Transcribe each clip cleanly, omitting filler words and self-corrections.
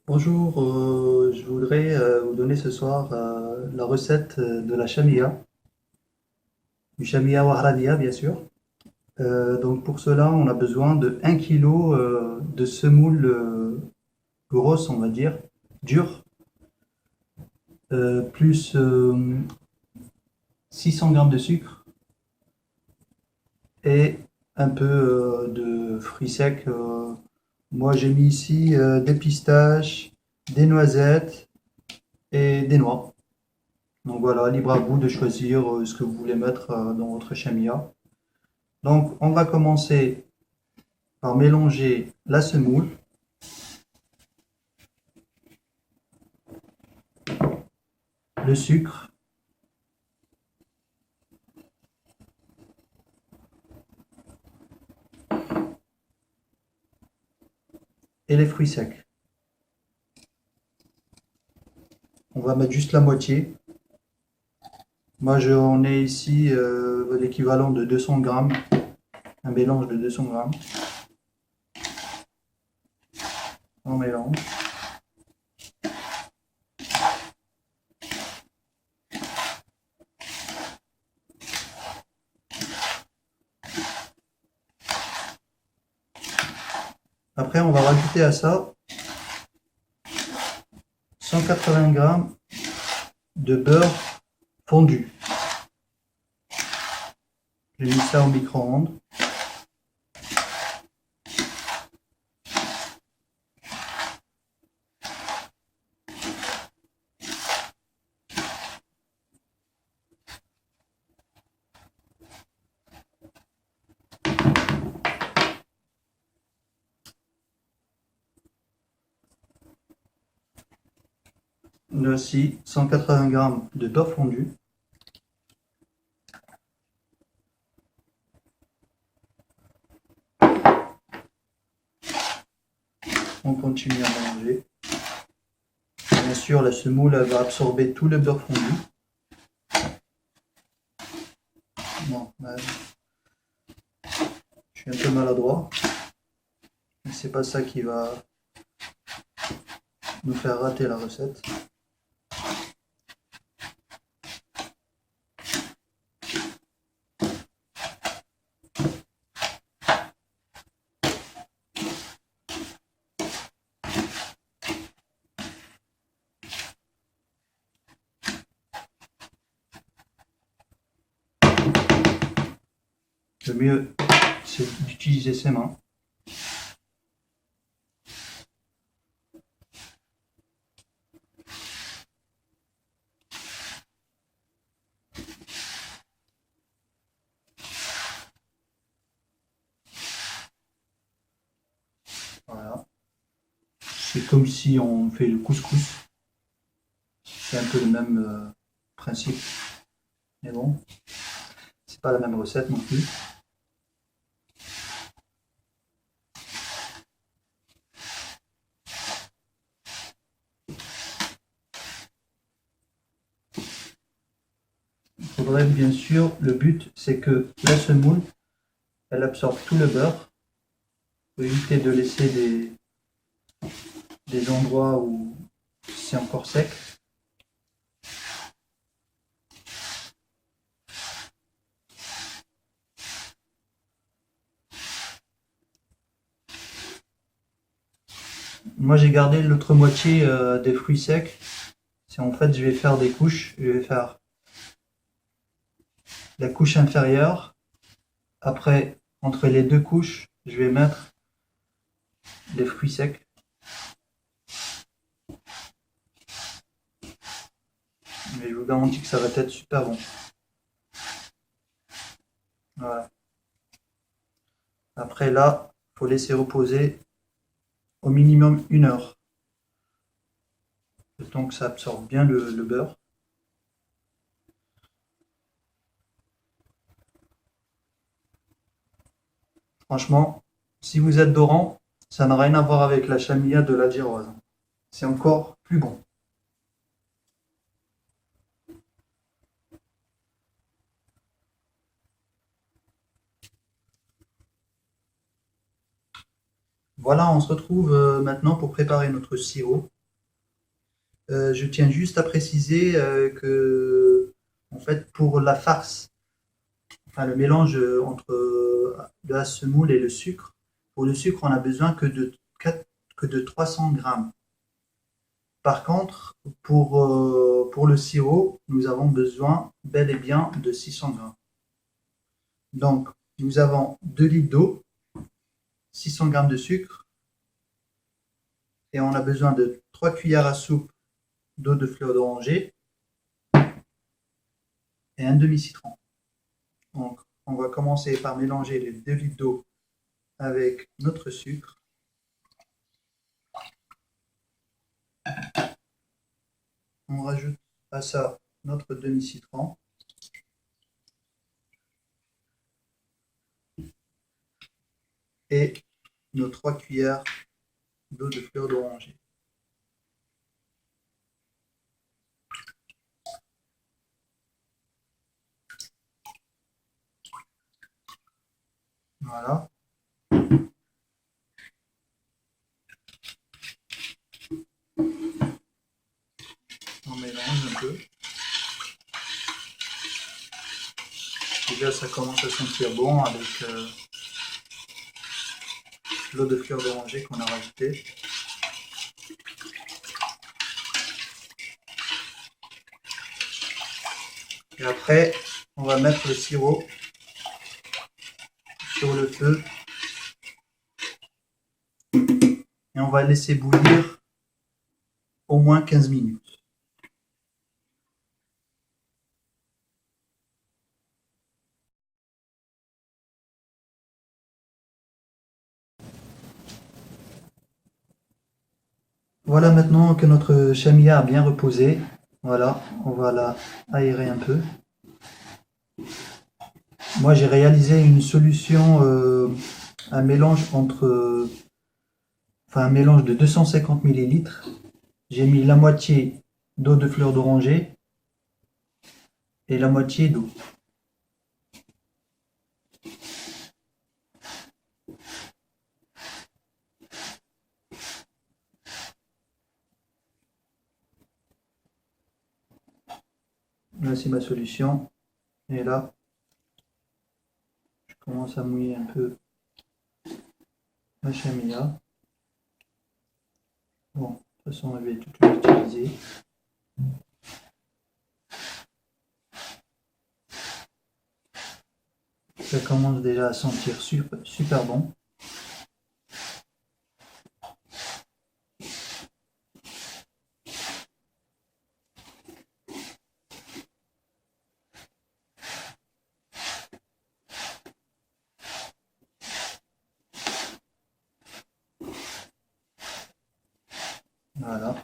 Bonjour, je voudrais vous donner ce soir la recette de la chamia, du chamia wahradia bien sûr. Donc pour cela, on a besoin de 1 kg de semoule grosse, on va dire, dure, plus 600 grammes de sucre et un peu de fruits secs. Moi j'ai mis ici des pistaches, des noisettes et des noix. Donc voilà, libre à vous de choisir ce que vous voulez mettre dans votre chamia. Donc on va commencer par mélanger la semoule, le sucre et les fruits secs. On va mettre juste la moitié. Moi j'en ai ici l'équivalent de 200 grammes, un mélange de 200 grammes. On mélange. Après on va rajouter à ça 180 grammes de beurre fondu. J'ai mis ça au micro-ondes. Là aussi 180 grammes de beurre fondu. On continue à mélanger. Bien sûr, la semoule elle va absorber tout le beurre fondu. Bon, je suis un peu maladroit, mais c'est pas ça qui va nous faire rater la recette. Le mieux, c'est d'utiliser ses mains. Voilà. C'est comme si on fait le couscous. C'est un peu le même principe. Mais bon, c'est pas la même recette non plus. Il faudrait bien sûr, le but c'est que la semoule, elle absorbe tout le beurre. Il faut éviter de laisser des endroits où c'est encore sec. Moi j'ai gardé l'autre moitié des fruits secs. C'est en fait je vais faire des couches. Je vais faire la couche inférieure. Après, entre les deux couches, je vais mettre des fruits secs. Mais je vous garantis que ça va être super bon. Voilà. Après là, il faut laisser reposer au minimum 1 heure. Le temps que ça absorbe bien le beurre. Franchement, si vous êtes d'Oran, ça n'a rien à voir avec la chamia de la Giroise. C'est encore plus bon. Voilà, on se retrouve maintenant pour préparer notre sirop. Je tiens juste à préciser que, en fait, pour la farce, enfin le mélange entre de la semoule et le sucre, pour le sucre, on a besoin que de 300 grammes. Par contre, pour le sirop, nous avons besoin bel et bien de 600 grammes. Donc, nous avons 2 litres d'eau, 600 grammes de sucre, et on a besoin de 3 cuillères à soupe d'eau de fleur d'oranger et un demi-citron. Donc, on va commencer par mélanger les 2 litres d'eau avec notre sucre. On rajoute à ça notre demi-citron. Et nos 3 cuillères d'eau de fleur d'oranger. Voilà. On mélange un peu. Déjà, ça commence à sentir bon avec l'eau de fleur d'oranger qu'on a rajoutée. Et après, on va mettre le sirop sur le feu et on va laisser bouillir au moins 15 minutes. Voilà, maintenant que notre chamia a bien reposé, voilà, on va la aérer un peu. Moi, j'ai réalisé une solution, un mélange un mélange de 250 millilitres. J'ai mis la moitié d'eau de fleur d'oranger et la moitié d'eau. Là, c'est ma solution. Et là, je commence à mouiller un peu la chamia. Bon, de toute façon, je vais tout l'utiliser. Ça commence déjà à sentir super bon. Voilà.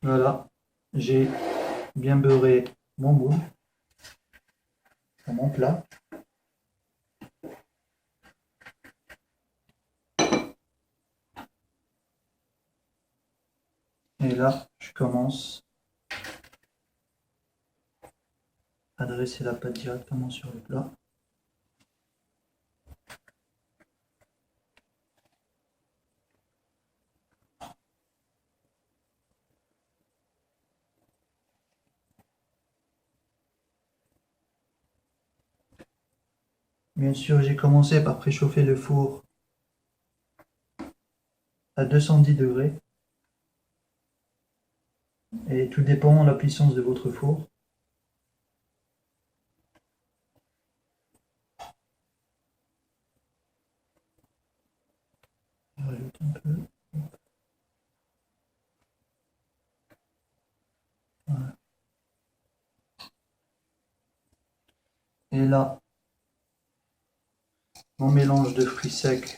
Voilà. J'ai bien beurré mon moule, mon plat. Et là, je commence à dresser la pâte directement sur le plat. Bien sûr, j'ai commencé par préchauffer le four à 210 degrés. Et tout dépend de la puissance de votre four. Je rajoute un peu. Voilà. Et là, mon mélange de fruits secs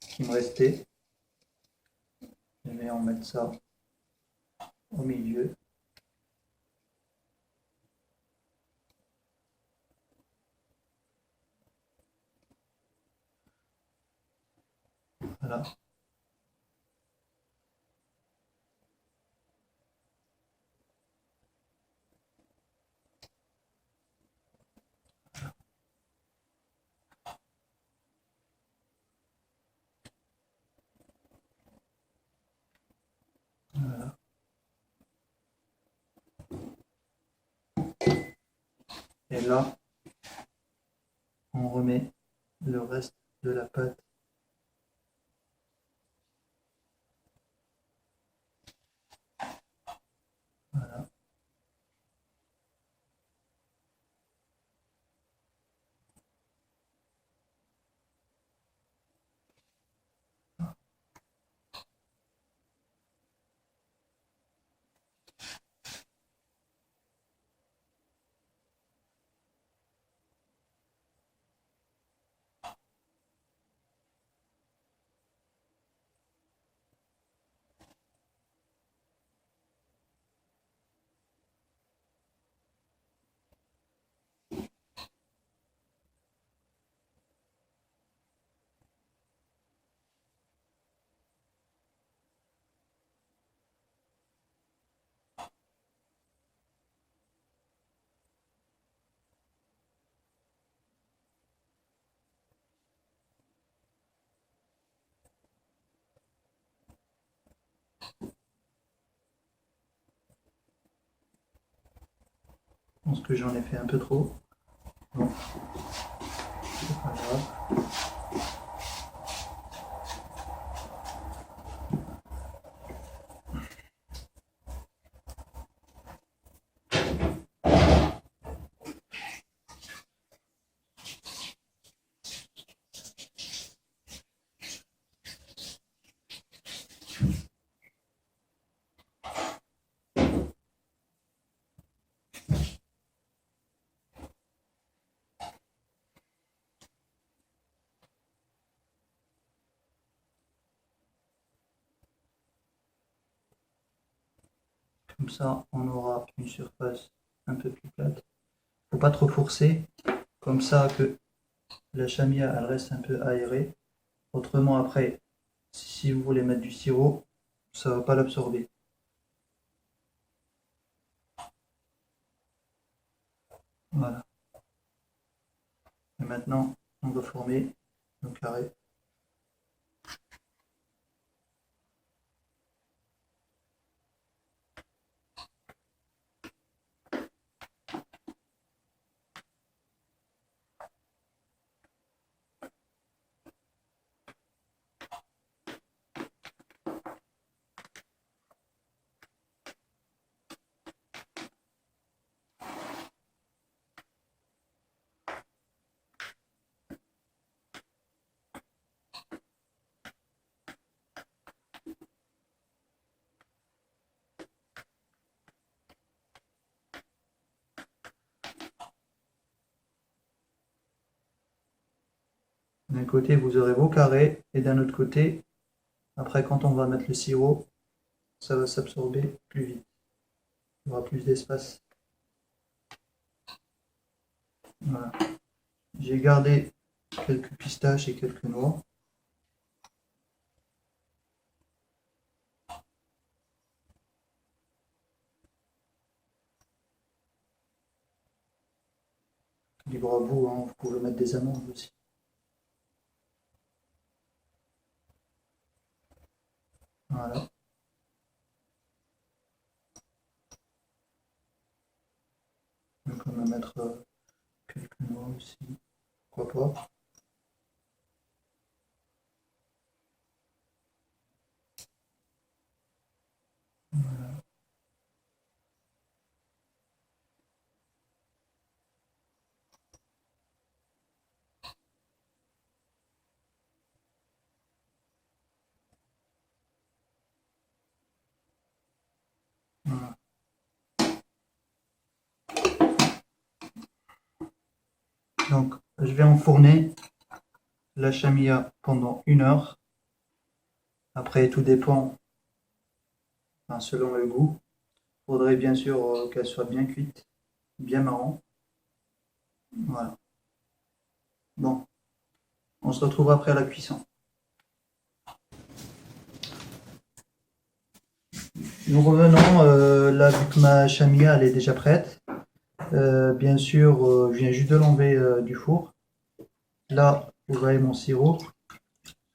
qui me restait. Je vais en mettre ça au milieu. Voilà. Voilà. Et là, on remet le reste de la pâte. Voilà. Je pense que j'en ai fait un peu trop. Bon, c'est pas grave. Comme ça, on aura une surface un peu plus plate. Faut pas trop forcer, comme ça que la chamia elle reste un peu aérée. Autrement, après, si vous voulez mettre du sirop, ça va pas l'absorber. Voilà. Et maintenant, on va former nos carrés. D'un côté, vous aurez vos carrés, et d'un autre côté, après, quand on va mettre le sirop, ça va s'absorber plus vite. Il y aura plus d'espace. Voilà. J'ai gardé quelques pistaches et quelques noix. Libre à vous, hein, vous pouvez mettre des amandes aussi. Voilà. Donc on va mettre quelques noix aussi. Pourquoi pas. Voilà. Voilà. Donc je vais enfourner la chamia pendant 1 heure. Après, tout dépend enfin, selon le goût. Faudrait bien sûr qu'elle soit bien cuite, bien marron. Voilà. Bon, on se retrouve après à la cuisson. Nous revenons, là vu que ma chamia elle est déjà prête. Bien sûr, je viens juste de l'enlever du four. Là, vous voyez mon sirop.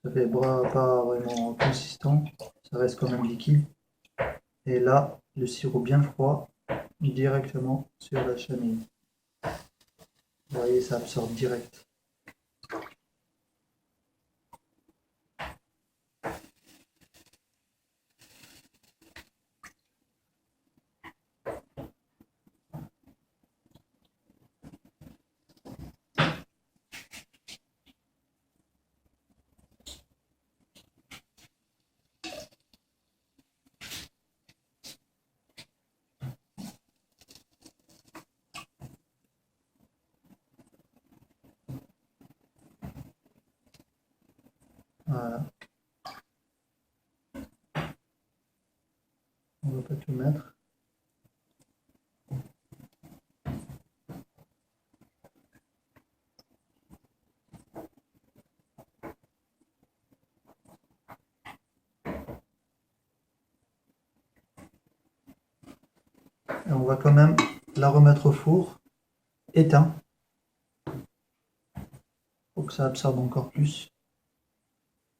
Ça fait pas vraiment consistant. Ça reste quand même liquide. Et là, le sirop bien froid directement sur la chamia. Vous voyez, ça absorbe direct. Voilà. On va pas tout mettre. Et on va quand même la remettre au four éteint pour que ça absorbe encore plus.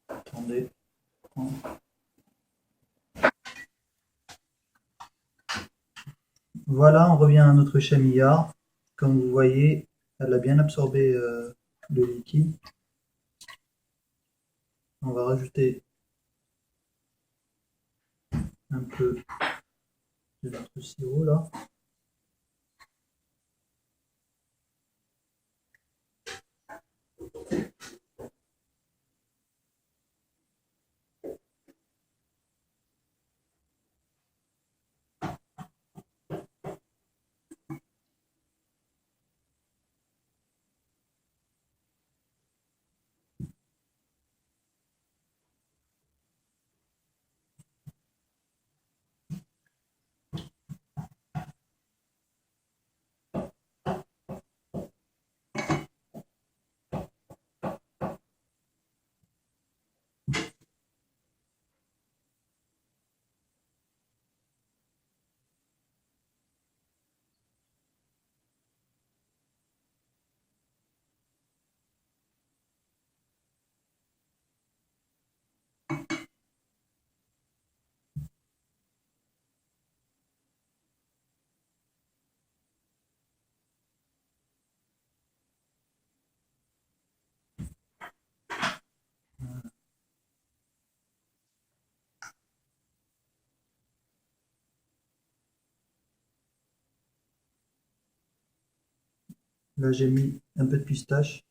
Attendez. Voilà, on revient à notre chamilla. Comme vous voyez, elle a bien absorbé le liquide. On va rajouter un peu de notre sirop là. Là, j'ai mis un peu de pistache,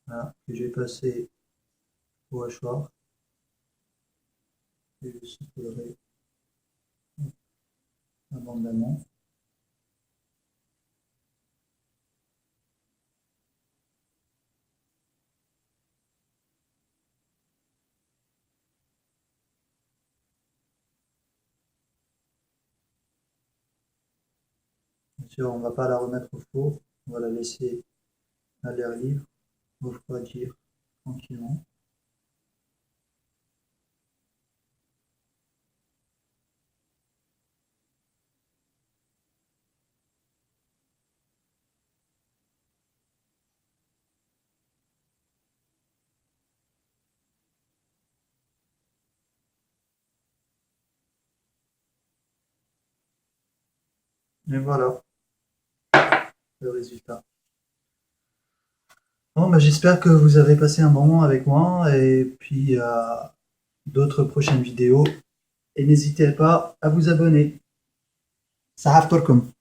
voilà, que j'ai passé au hachoir. Et je saupoudrerai abondamment. Bien sûr, on ne va pas la remettre au four, on va la laisser à l'air libre, refroidir tranquillement. Et voilà le résultat. Bon, bah, j'espère que vous avez passé un bon moment avec moi et puis à d'autres prochaines vidéos. Et n'hésitez pas à vous abonner. Sahaf Torkum.